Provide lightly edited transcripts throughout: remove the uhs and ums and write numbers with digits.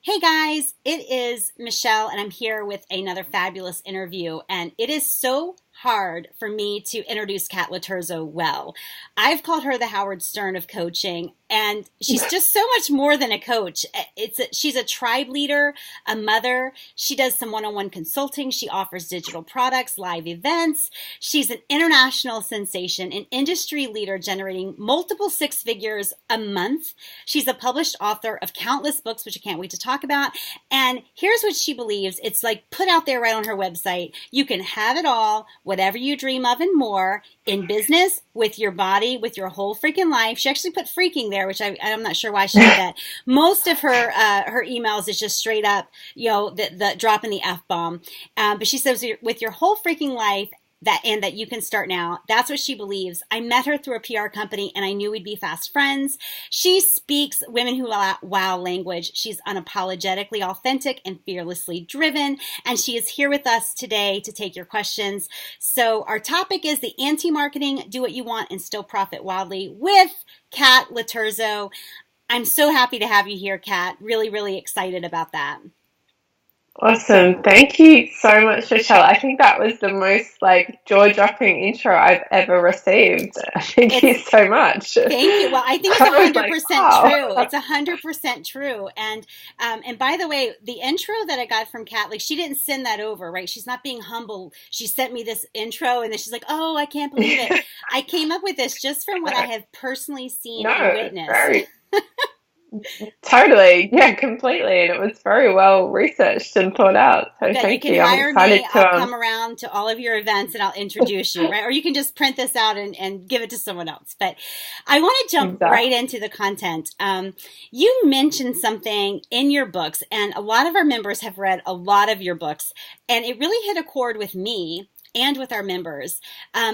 Hey guys, it is Michelle, and I'm here with another fabulous interview. And it is so hard for me to introduce Kat Laterzo well. I've called her the Howard Stern of coaching, and she's just so much more than a coach. She's a tribe leader, a mother. She does some one-on-one consulting. She offers digital products, live events. She's an international sensation, an industry leader generating multiple six figures a month. She's a published author of countless books, which I can't wait to talk about. And here's what she believes. It's like put out there right on her website. You can have it all, whatever you dream of and more, in business, with your body, with your whole freaking life. She actually put freaking there, which I'm not sure why she did that. Most of her emails is just straight up, the dropping the F-bomb. But she says with your whole freaking life, that you can start now. That's what she believes. I met her through a PR company and I knew we'd be fast friends. She speaks women who wow language. She's unapologetically authentic and fearlessly driven. And she is here with us today to take your questions. So our topic is the anti-marketing, do what you want and still profit wildly with Kat Laterzo. I'm so happy to have you here, Kat. Really, really excited about that. Awesome. Thank you so much, Michelle. I think that was the most jaw-dropping intro I've ever received. Thank you It's so much. Thank you. Well, I think it's I was 100% wow. true. It's 100% true. And by the way, the intro that I got from Kat, like she didn't send that over, right? She's not being humble. She sent me this intro and then she's like, "Oh, I can't believe it. I came up with this just from what I have personally seen and No, witnessed." very totally. Yeah, completely. And it was very well researched and thought out. So That you thank can you. I'm hire me. excited I'll to come around to all of your events and I'll introduce you, right? Or you can just print this out and give it to someone else. But I want to jump right exactly. into the content. You mentioned something in your books, and a lot of our members have read a lot of your books, and it really hit a chord with me and with our members,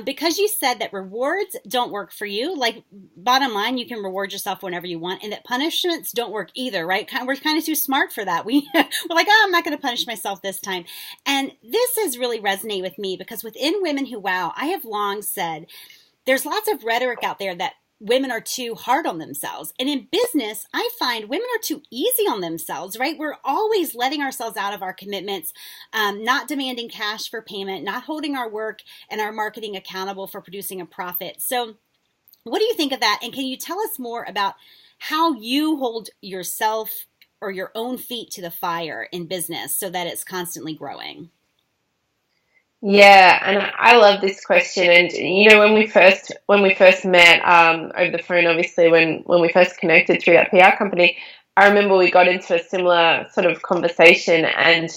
because you said that rewards don't work for you. Like, bottom line, you can reward yourself whenever you want, and that punishments don't work either, right? We're kind of too smart for that. We're like, oh, I'm not going to punish myself this time. And this has really resonated with me because within Women Who Wow, I have long said there's lots of rhetoric out there that women are too hard on themselves. And in business, I find women are too easy on themselves, right? We're always letting ourselves out of our commitments, not demanding cash for payment, not holding our work and our marketing accountable for producing a profit. So what do you think of that? And can you tell us more about how you hold yourself or your own feet to the fire in business so that it's constantly growing? Yeah, and I love this question. And when we first met over the phone, obviously when we first connected through that PR company, I remember we got into a similar sort of conversation. And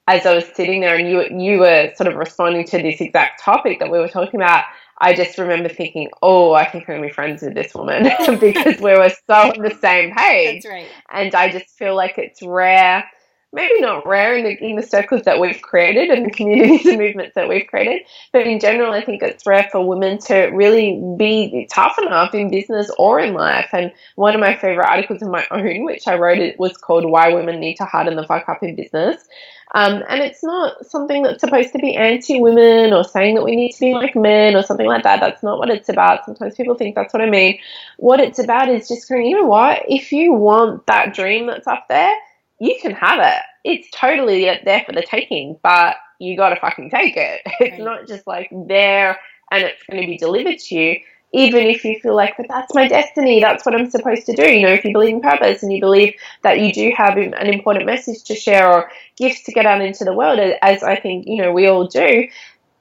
as I was sitting there, and you were sort of responding to this exact topic that we were talking about, I just remember thinking, oh, I think I'm gonna be friends with this woman because we were so on the same That's page. right. And I just feel like it's rare, maybe not rare in the circles that we've created and the communities and movements that we've created, but in general, I think it's rare for women to really be tough enough in business or in life. And one of my favorite articles of my own, which I wrote, it was called "Why Women Need to Harden the Fuck Up in Business." And it's not something that's supposed to be anti-women or saying that we need to be like men or something like that. That's not what it's about. Sometimes people think that's what I mean. What it's about is just going, you know what? If you want that dream that's up there, you can have it. It's totally there for the taking, but you got to fucking take it. It's Right. not just like there and it's going to be delivered to you. Even if you feel like, but that's my destiny, that's what I'm supposed to do. If you believe in purpose and you believe that you do have an important message to share or gifts to get out into the world, as I think, we all do,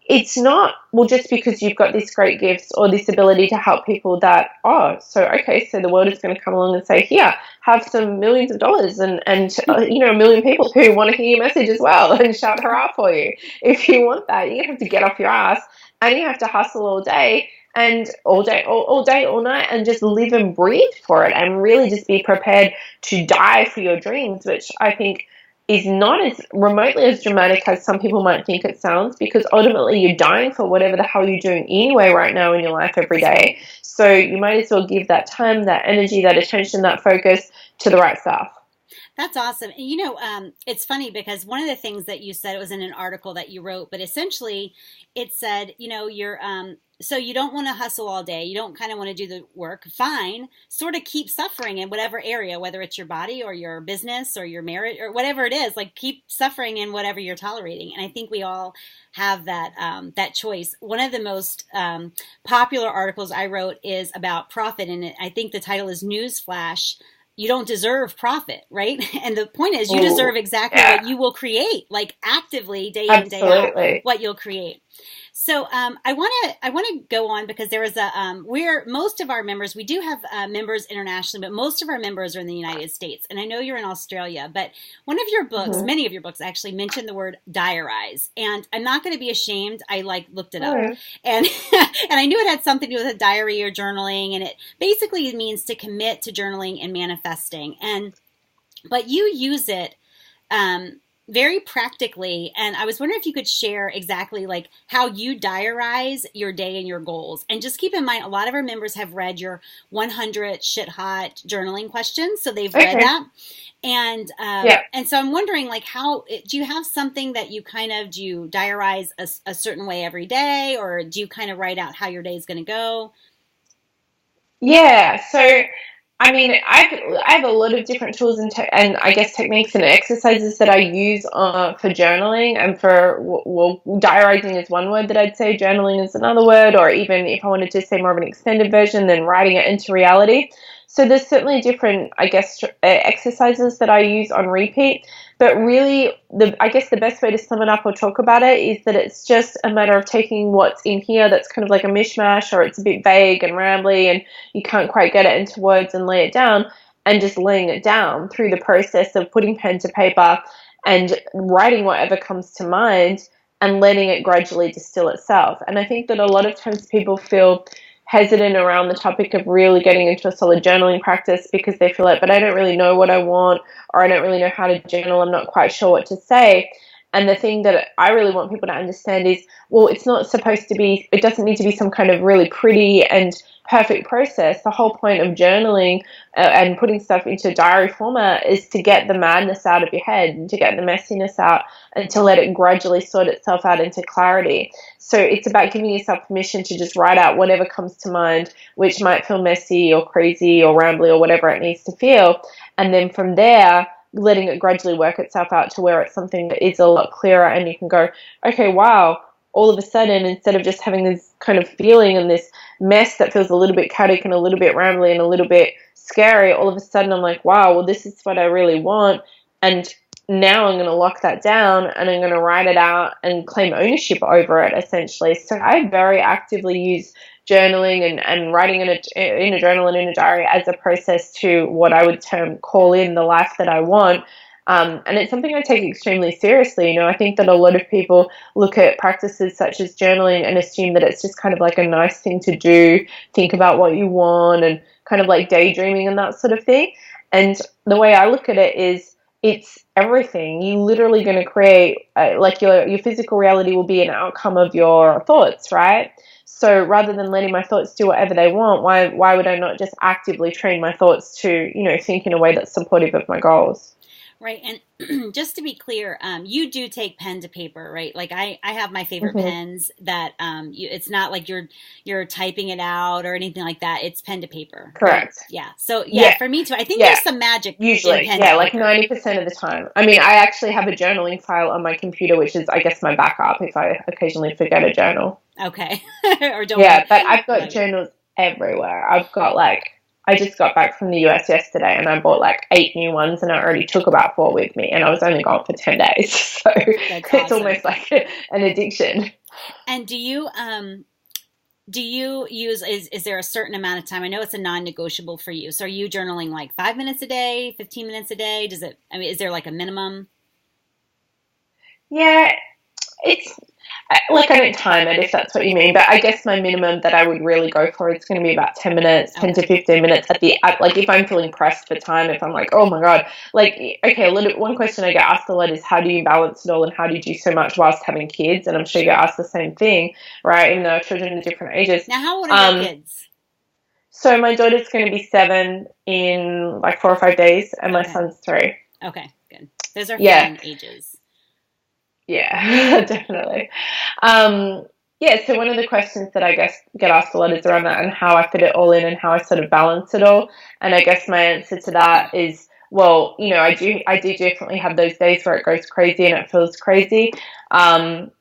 it's not, well, just because you've got this great gifts or this ability to help people that, oh, so, okay, so the world is going to come along and say, here, have some millions of dollars and a million people who want to hear your message as well and shout hurrah for you. If you want that, you have to get off your ass and you have to hustle all day and all day, all night, and just live and breathe for it and really just be prepared to die for your dreams, which I think is not as remotely as dramatic as some people might think it sounds, because ultimately you're dying for whatever the hell you're doing anyway right now in your life every That's right. day. So you might as well give that time, that energy, that attention, that focus to the right stuff. That's awesome. And it's funny because one of the things that you said, it was in an article that you wrote, but essentially it said, So you don't want to hustle all day. You don't kind of want to do the work. Fine. Sort of keep suffering in whatever area, whether it's your body or your business or your marriage or whatever it is. Like keep suffering in whatever you're tolerating. And I think we all have that choice. One of the most popular articles I wrote is about profit, and I think the title is Newsflash. You don't deserve profit, right? And the point is, you deserve exactly what you will create, like actively day in and day out, what you'll create. So I want to go on because there is we're most of our members, we do have members internationally, but most of our members are in the United States. And I know you're in Australia, but one of your books, many of your books actually mention the word diarize. And I'm not going to be ashamed. I looked it up and and I knew it had something to do with a diary or journaling. And it basically means to commit to journaling and manifesting. But you use it very practically, and I was wondering if you could share exactly like how you diarize your day and your goals. And just keep in mind, a lot of our members have read your 100 shit hot journaling questions, so they've read that. And and so I'm wondering, like, how do you have something that you do you diarize a certain way every day, or do you kind of write out how your day is going to go? Yeah, so I mean, I have a lot of different tools and I guess techniques and exercises that I use for journaling and for, well, diarizing is one word that I'd say, journaling is another word, or even if I wanted to say more of an extended version, then writing it into reality. So there's certainly different, I guess, exercises that I use on repeat. But really, I guess the best way to sum it up or talk about it is that it's just a matter of taking what's in here that's kind of like a mishmash, or it's a bit vague and rambly and you can't quite get it into words and lay it down, and just laying it down through the process of putting pen to paper and writing whatever comes to mind and letting it gradually distill itself. And I think that a lot of times people feel hesitant around the topic of really getting into a solid journaling practice because they feel like, but I don't really know what I want, or I don't really know how to journal, I'm not quite sure what to say. And the thing that I really want people to understand is, well, it's not supposed to be, it doesn't need to be some kind of really pretty and perfect process. The whole point of journaling and putting stuff into diary format is to get the madness out of your head and to get the messiness out and to let it gradually sort itself out into clarity. So it's about giving yourself permission to just write out whatever comes to mind, which might feel messy or crazy or rambly or whatever it needs to feel. And then from there, letting it gradually work itself out to where it's something that is a lot clearer, and you can go, okay, wow, all of a sudden, instead of just having this kind of feeling and this mess that feels a little bit chaotic and a little bit rambly and a little bit scary, all of a sudden I'm like, wow, well, this is what I really want. And now I'm going to lock that down and I'm going to write it out and claim ownership over it, essentially. So I very actively use journaling and writing in a journal and in a diary as a process to what I would term call in the life that I want. And it's something I take extremely seriously. You know, I think that a lot of people look at practices such as journaling and assume that it's just kind of like a nice thing to do, think about what you want and kind of like daydreaming and that sort of thing. And the way I look at it is, it's everything. You're literally going to create, like your physical reality will be an outcome of your thoughts, right? So rather than letting my thoughts do whatever they want, why would I not just actively train my thoughts to, you know, think in a way that's supportive of my goals? Right. And just to be clear, you do take pen to paper, right? Like I have my favorite pens that it's not like you're typing it out or anything like that. It's pen to paper. Correct. Right? Yeah. So yeah, for me too. I think there's some magic usually. In pen Yeah, to like paper. 90% of the time. I mean, I actually have a journaling file on my computer, which is, I guess, my backup if I occasionally forget a journal. Okay. Or don't. Yeah, but I've got journals everywhere. I've got I just got back from the US yesterday and I bought 8 new ones and I already took about 4 with me and I was only gone for 10 days. So it's almost like an addiction. And do you use, is there a certain amount of time? I know it's a non-negotiable for you. So are you journaling 5 minutes a day, 15 minutes a day? Is there a minimum? Yeah, it's I don't time it if that's what you mean, but I guess my minimum that I would really go for is going to be about 10 minutes, 10 to 15 minutes if I'm feeling pressed for time, if I'm like, oh my God, okay, one question I get asked a lot is how do you balance it all and how do you do so much whilst having kids? And I'm sure you get asked the same thing, right? Even though our children are different ages. Now, how old are your kids? So my daughter's going to be 7 in 4 or 5 days and my son's 3. Okay, good. Those are fun ages. Yeah, definitely. Yeah, so one of the questions that I guess get asked a lot is around that and how I fit it all in and how I sort of balance it all. And I guess my answer to that is, well, I do definitely have those days where it goes crazy and it feels crazy. Um,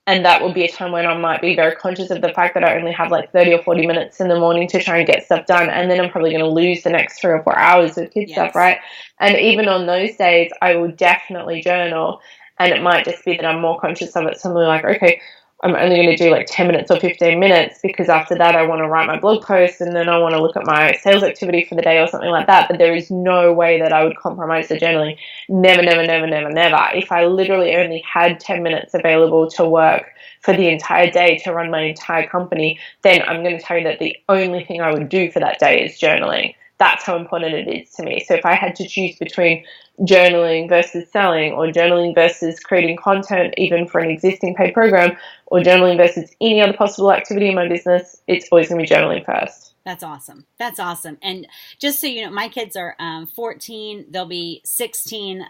and that will be a time when I might be very conscious of the fact that I only have like 30 or 40 minutes in the morning to try and get stuff done. And then I'm probably going to lose the next 3 or 4 hours with kid stuff, right? And even on those days, I will definitely journal. And it might just be that I'm more conscious of it. Something like, okay, I'm only going to do like 10 minutes or 15 minutes because after that I want to write my blog post and then I want to look at my sales activity for the day or something like that. But there is no way that I would compromise the journaling. Never, never, never, never, never. If I literally only had 10 minutes available to work for the entire day to run my entire company, then I'm going to tell you that the only thing I would do for that day is journaling. That's how important it is to me. So if I had to choose between journaling versus selling or journaling versus creating content even for an existing paid program or journaling versus any other possible activity in my business, it's always going to be journaling first. That's awesome. That's awesome. And just so you know, my kids are 14. They'll be 16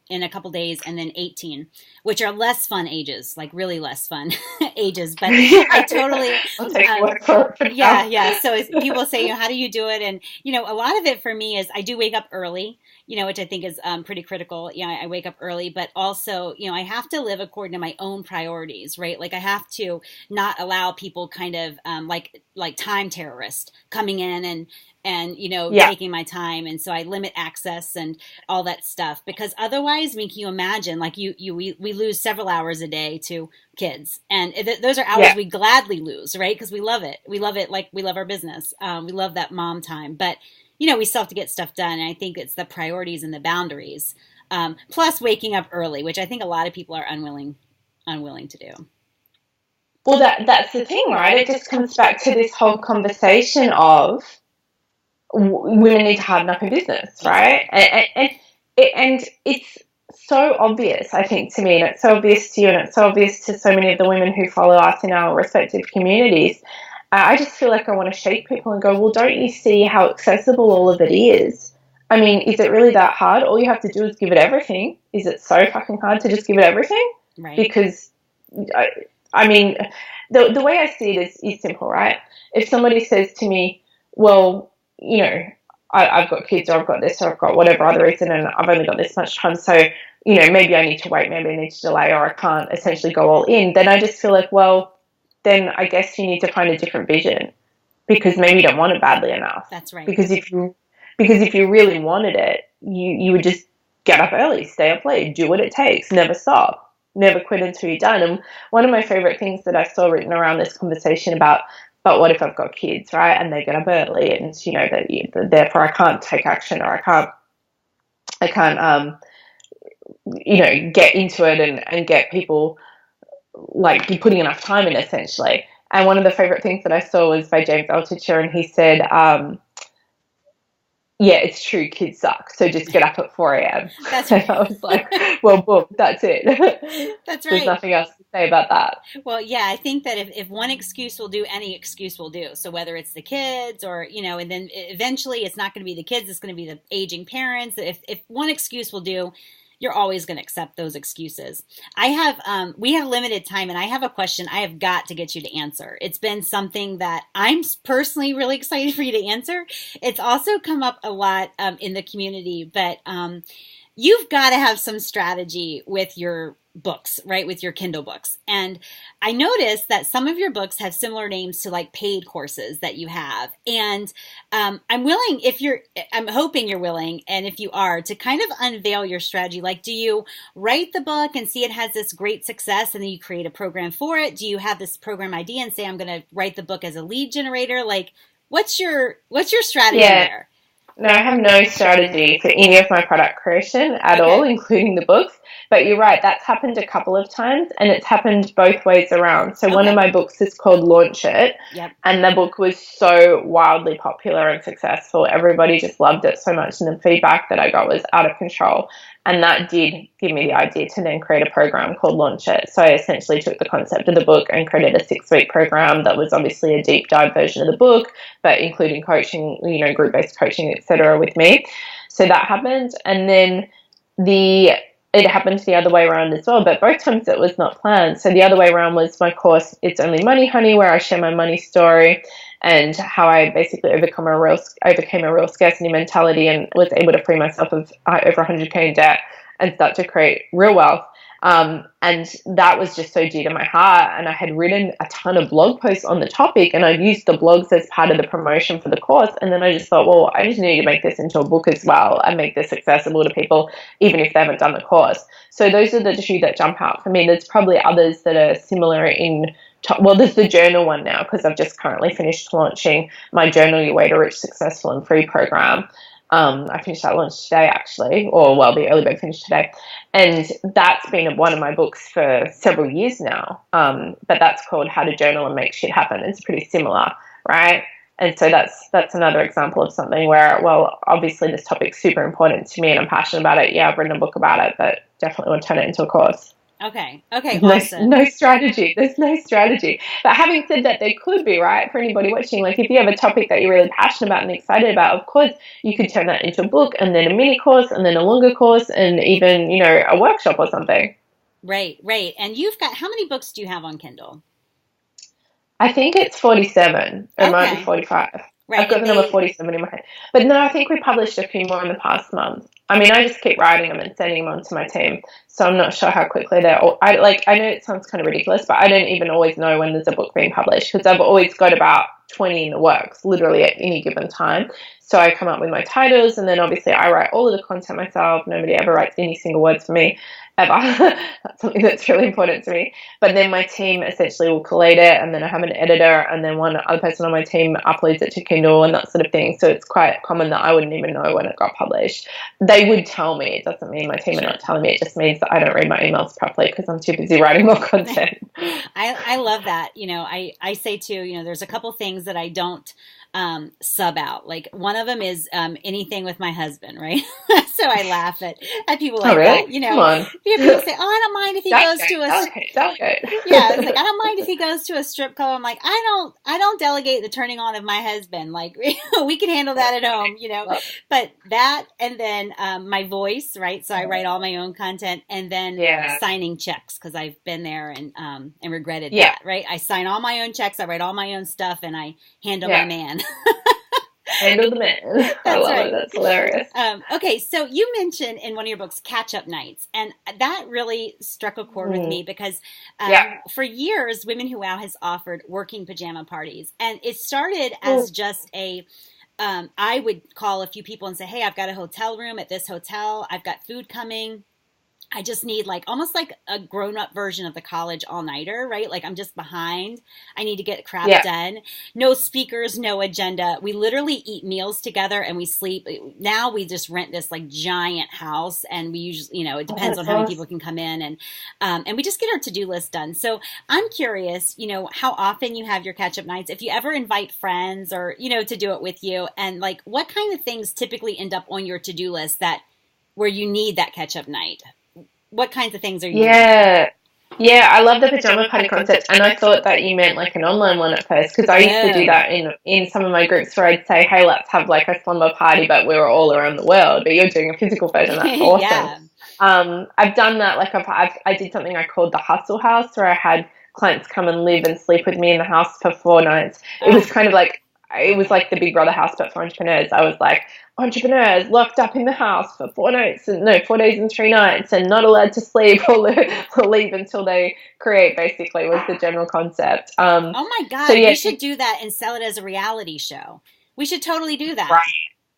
in a couple days, and then 18, which are less fun ages, like really less fun ages. But I totally, I'll take one for yeah, yeah. So people say, how do you do it? And a lot of it for me is I do wake up early. Which I think is pretty critical. I wake up early, but also, I have to live according to my own priorities, right? Like I have to not allow people kind of like time terrorists coming in and taking my time. And so I limit access and all that stuff because otherwise, can you imagine like we lose several hours a day to kids, and those are hours we gladly lose, right? Because we love it. We love it like we love our business. We love that mom time, but we still have to get stuff done. And I think it's the priorities and the boundaries, plus waking up early, which I think a lot of people are unwilling to do. Well, that's the thing, right? It just comes back to this whole conversation of women need to harden up in business, right? And it's so obvious, I think, to me, and it's so obvious to you, and it's so obvious to so many of the women who follow us in our respective communities. I just feel like I want to shake people and go, well, don't you see how accessible all of it is? I mean, is it really that hard? All you have to do is give it everything. Is it so fucking hard to just give it everything? Right. Because, I mean, the way I see it is simple, right? If somebody says to me, well, I've got kids or I've got this or I've got whatever other reason and I've only got this much time, so, maybe I need to wait, maybe I need to delay, or I can't essentially go all in, then I just feel like, well, then I guess you need to find a different vision because maybe you don't want it badly enough. That's right. Because if you really wanted it, you would just get up early, stay up late, do what it takes, never stop, never quit until you're done. And one of my favorite things that I saw written around this conversation about, but what if I've got kids, right? And they get up early and, that therefore I can't take action or I can't get into it and get people like you're putting enough time in essentially. And one of the favorite things that I saw was by James Altucher, and he said, yeah, it's true, kids suck, so just get up at 4 a.m. That's right. And I was like, well, boom, that's it. That's right. There's nothing else to say about that. Well, yeah, I think that if one excuse will do, any excuse will do. So whether it's the kids or, and then eventually it's not going to be the kids, it's going to be the aging parents. If one excuse will do, you're always going to accept those excuses. We have limited time, and I have a question I have got to get you to answer. It's been something that I'm personally really excited for you to answer. It's also come up a lot in the community, but you've got to have some strategy with your books, right? With your Kindle books. And I noticed that some of your books have similar names to like paid courses that you have. And I'm hoping you're willing, and if you are, to kind of unveil your strategy. Like, do you write the book and see it has this great success and then you create a program for it? Do you have this program idea and say, I'm going to write the book as a lead generator? Like, what's your strategy there? No, I have no strategy for any of my product creation at all, including the books. But you're right, that's happened a couple of times, and it's happened both ways around. So one of my books is called Launch It, and the book was so wildly popular and successful. Everybody just loved it so much, and the feedback that I got was out of control. And that did give me the idea to then create a program called Launch It. So I essentially took the concept of the book and created a 6-week program that was obviously a deep dive version of the book, but including coaching, group-based coaching, etc. with me. So that happened. And then the it happened the other way around as well, but both times it was not planned. So the other way around was my course, It's Only Money, Honey, where I share my money story and how I basically overcame a real scarcity mentality and was able to free myself of over 100K in debt and start to create real wealth. And that was just so dear to my heart. And I had written a ton of blog posts on the topic, and I used the blogs as part of the promotion for the course. And then I just thought, well, I just need to make this into a book as well and make this accessible to people, even if they haven't done the course. So those are the two that jump out for me. There's probably others that are similar well, there's the journal one now, because I've just currently finished launching my Journal Your Way to Rich, Successful and Free program. I finished that launch today, actually, the early bird finished today. And that's been one of my books for several years now. But that's called How to Journal and Make Shit Happen. It's pretty similar, right? And so that's another example of something where, well, obviously this topic's super important to me and I'm passionate about it. Yeah, I've written a book about it, but definitely want to turn it into a course. Okay, awesome. No strategy. There's no strategy. But having said that, there could be, right, for anybody watching. Like, if you have a topic that you're really passionate about and excited about, of course, you could turn that into a book and then a mini course and then a longer course and even, a workshop or something. Right. And how many books do you have on Kindle? I think it's 47. It might be 45. Right. I've got the number 47 in my head. But no, I think we published a few more in the past month. I mean, I just keep writing them and sending them on to my team. So I'm not sure how quickly I know it sounds kind of ridiculous, but I don't even always know when there's a book being published because I've always got about 20 in the works, literally at any given time. So I come up with my titles and then obviously I write all of the content myself. Nobody ever writes any single word for me, ever. That's something that's really important to me. But then my team essentially will collate it and then I have an editor and then one other person on my team uploads it to Kindle and that sort of thing. So it's quite common that I wouldn't even know when it got published. They would tell me. It doesn't mean my team are not telling me. It just means that I don't read my emails properly because I'm too busy writing more content. I love that. I say too, there's a couple things that I don't sub out. Like one of them is anything with my husband, right? So I laugh at people like that. Come on. People say, "Oh, I don't mind if he goes to a yeah." It's like I don't mind if he goes to a strip club. I'm like, I don't delegate the turning on of my husband. Like we can handle that at home, But that and then my voice, right? So I write all my own content and then signing checks because I've been there and regretted that, right? I sign all my own checks. I write all my own stuff and I handle my man. Handle the man. I love it. That's hilarious. Okay, so you mentioned in one of your books catch-up nights, and that really struck a chord with me because for years, Women Who Wow has offered working pajama parties, and it started as just I would call a few people and say, hey, I've got a hotel room at this hotel, I've got food coming. I just need almost like a grown-up version of the college all-nighter, right? Like I'm just behind. I need to get crap done. No speakers, no agenda. We literally eat meals together and we sleep. Now we just rent this giant house and we usually, it depends on how many people can come in and we just get our to-do list done. So I'm curious, how often you have your catch-up nights, if you ever invite friends or, to do it with you, and what kind of things typically end up on your to-do list where you need that catch-up night? What kinds of things are you doing? Yeah, I love the pajama party concept, and I thought that you meant an online one at first, because I used to do that in some of my groups where I'd say, hey, let's have a slumber party, but we're all around the world, but you're doing a physical version. That's awesome. I've done that, I did something I called the Hustle House, where I had clients come and live and sleep with me in the house for 4 nights. It was kind of it was like the Big Brother house, but for entrepreneurs. I was entrepreneurs locked up in the house for 4 days and 3 nights and not allowed to sleep or leave until they create, basically, was the general concept. Oh my God, so, we should do that and sell it as a reality show. We should totally do that. Right.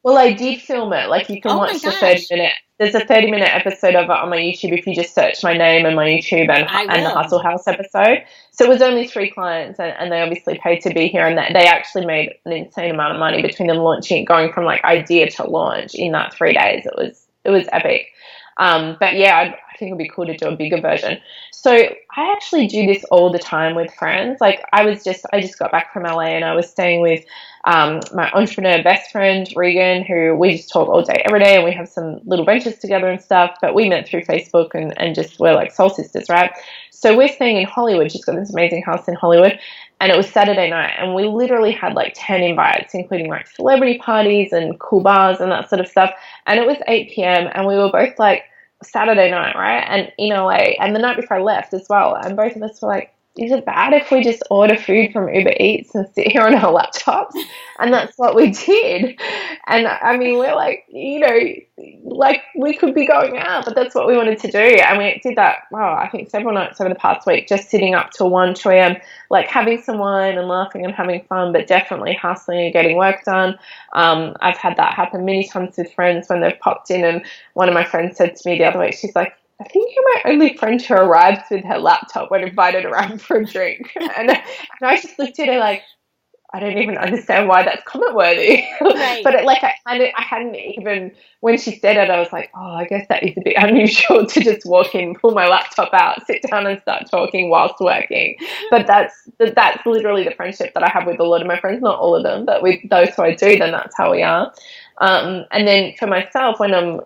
Well, I did film it. You can watch the 30-minute. There's a 30-minute episode of it on my YouTube if you just search my name and my YouTube and the Hustle House episode. So it was only 3 clients and they obviously paid to be here, and they actually made an insane amount of money between them launching, going from idea to launch in that 3 days. It was epic. But yeah, I think it'd be cool to do a bigger version. So I actually do this all the time with friends. I just got back from LA and I was staying with my entrepreneur best friend, Regan, who we just talk all day, every day, and we have some little ventures together and stuff, but we met through Facebook and just we're soul sisters, right? So we're staying in Hollywood. She's got this amazing house in Hollywood, and it was Saturday night, and we literally had 10 invites, including celebrity parties and cool bars and that sort of stuff, and it was 8 p.m. and we were both Saturday night, right? And in LA, and the night before I left as well. And both of us were like, is it bad if we just order food from Uber Eats and sit here on our laptops? And that's what we did. And I mean, we're like, like we could be going out, but that's what we wanted to do. And we did that, I think several nights over the past week, just sitting up till 1, 2 a.m., like having some wine and laughing and having fun, but definitely hustling and getting work done. I've had that happen many times with friends when they've popped in, and one of my friends said to me the other week, she's like, I think you're my only friend who arrives with her laptop when invited around for a drink. And I just looked at her like, I don't even understand why that's comment worthy. Right. But I hadn't even, when she said it, I was like, I guess that is a bit unusual to just walk in, pull my laptop out, sit down and start talking whilst working. But that's literally the friendship that I have with a lot of my friends, not all of them, but with those who I do, then that's how we are. And then for myself, when I'm,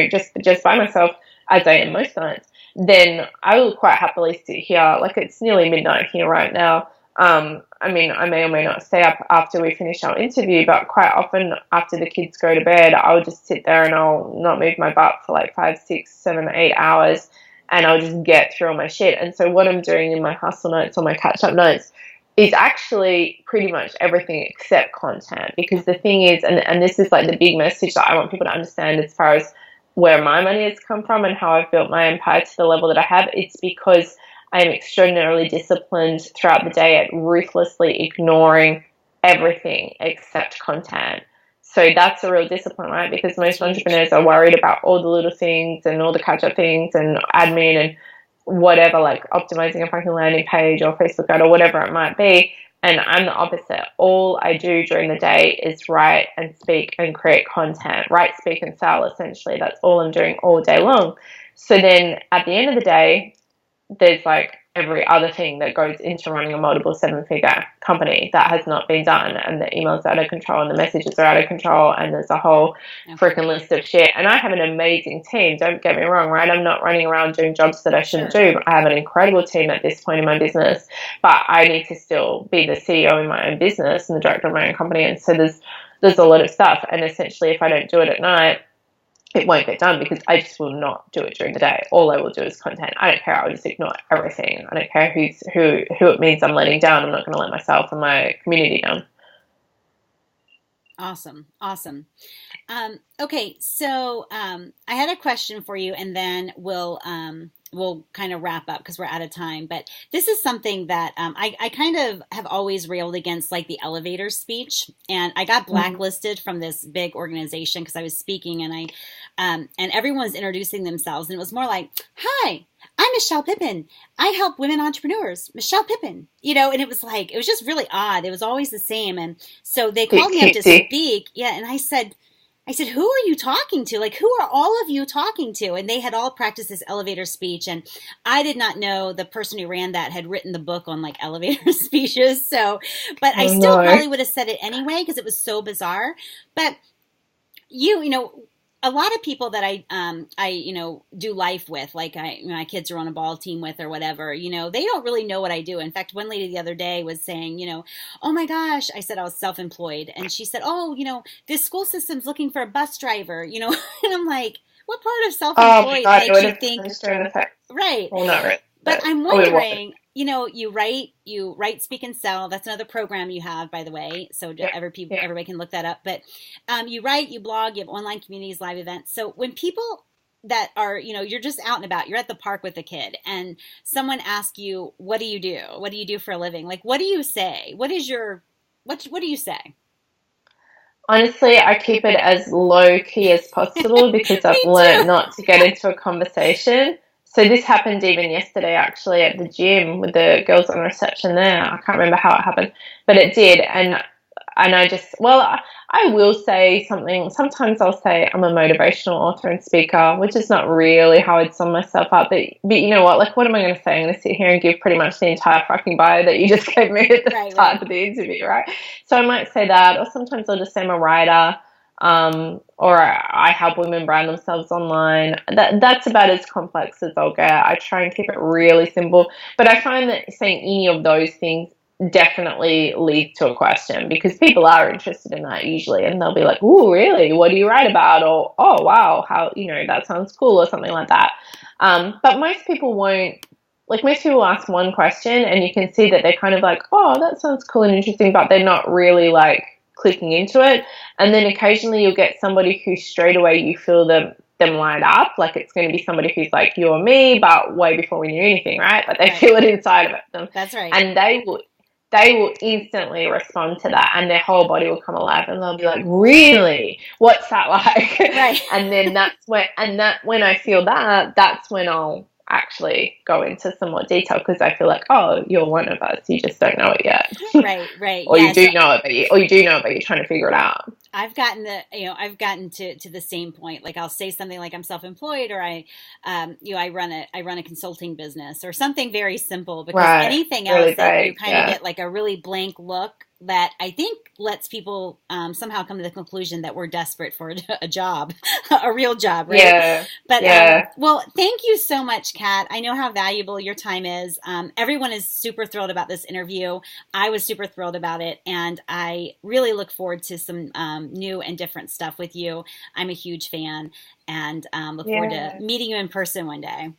just by myself, as I am most nights, then I will quite happily sit here. Like, it's nearly midnight here right now. I mean, I may or may not stay up after we finish our interview, but quite often after the kids go to bed, I'll just sit there and I'll not move my butt for like 5, 6, 7, 8 hours, and I'll just get through all my shit. And so what I'm doing in my hustle nights or my catch-up nights is actually pretty much everything except content, because the thing is, and this is like the big message that I want people to understand as far as where my money has come from and how I've built my empire to the level that I have, it's because I am extraordinarily disciplined throughout the day at ruthlessly ignoring everything except content. So that's a real discipline, right? Because most entrepreneurs are worried about all the little things and all the catch-up things and admin and whatever, like optimizing a fucking landing page or Facebook ad or whatever it might be. And I'm the opposite. All I do during the day is write and speak and create content. Write, speak, and sell, essentially. That's all I'm doing all day long. So then at the end of the day, there's like every other thing that goes into running a multiple 7-figure company that has not been done, and the emails are out of control and the messages are out of control, and there's a whole freaking list of shit. And I have an amazing team, don't get me wrong, right? I'm not running around doing jobs that I shouldn't do. I have an incredible team at this point in my business, but I need to still be the CEO in my own business and the director of my own company. And so there's a lot of stuff, and essentially if I don't do it at night, it won't get done because I just will not do it during the day. All I will do is content. I don't care. I'll just ignore everything. I don't care who it means I'm letting down. I'm not going to let myself and my community down. Awesome. Okay, so I had a question for you, and then we'll kind of wrap up because we're out of time. But this is something that I kind of have always railed against, like the elevator speech. And I got blacklisted from this big organization because I was speaking, and and everyone was introducing themselves, and it was more like, "Hi, I'm Michelle Pippin. I help women entrepreneurs, Michelle Pippin." And it was just really odd. It was always the same. And so they called me up to speak. Yeah. And I said, who are you talking to? Like, who are all of you talking to? And they had all practiced this elevator speech. And I did not know the person who ran that had written the book on like elevator speeches. So, but I still probably would have said it anyway because it was so bizarre. But a lot of people that I do life with, like my kids are on a ball team with or whatever, they don't really know what I do. In fact, one lady the other day was saying, oh my gosh, I said I was self-employed. And she said, oh, this school system's looking for a bus driver, and I'm like, what part of self-employed makes you think? Right. Well, not right. But I'm wondering, you write, speak, and sell. That's another program you have, by the way. So everybody can look that up. But you write, you blog, you have online communities, live events. So when people that are, you're just out and about, you're at the park with a kid, and someone asks you, what do you do? What do you do for a living? Like, what do you say? What do you say? Honestly, I keep it as low key as possible because I've learned not to get into a conversation. So this happened even yesterday, actually, at the gym with the girls on reception there. I can't remember how it happened, but it did. And I will say something. Sometimes I'll say I'm a motivational author and speaker, which is not really how I'd sum myself up. But you know what? Like, what am I going to say? I'm going to sit here and give pretty much the entire fucking bio that you just gave me at the start of the interview, right? So I might say that, or sometimes I'll just say I'm a writer. Or I help women brand themselves online. That's about as complex as I'll get. I try and keep it really simple. But I find that saying any of those things definitely lead to a question, because people are interested in that usually, and they'll be like, "Ooh, really? What do you write about?" Or, "Oh, wow, how, that sounds cool," or something like that. But most people won't, like, most people ask one question and you can see that they're kind of like, "Oh, that sounds cool and interesting," but they're not really like clicking into it. And then occasionally you'll get somebody who straight away you feel them light up, like it's going to be somebody who's like you or me, but way before we knew anything, right? But they feel it inside of them. That's right. And they will instantly respond to that, and their whole body will come alive, and they'll be like, "Really? What's that like?" Right. And then when I feel that, that's when I'll actually go into some more detail, because I feel like, "Oh, you're one of us. You just don't know it yet." Right. Or you do know it, but you're trying to figure it out. I've gotten to the same point. Like I'll say something like I'm self-employed, or I run a consulting business or something very simple, because anything else that you kind of get like a really blank look that I think lets people somehow come to the conclusion that we're desperate for a job, a real job, right? Yeah. But well, thank you so much, Kat. I know how valuable your time is. Everyone is super thrilled about this interview. I was super thrilled about it, and I really look forward to some new and different stuff with you. I'm a huge fan, and look forward to meeting you in person one day.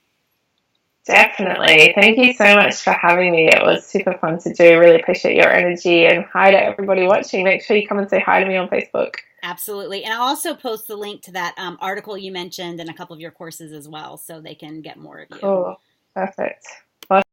Definitely. Thank you so much for having me. It was super fun to do. Really appreciate your energy, and hi to everybody watching. Make sure you come and say hi to me on Facebook. Absolutely. And I'll also post the link to that article you mentioned and a couple of your courses as well, so they can get more of you. Cool. Perfect.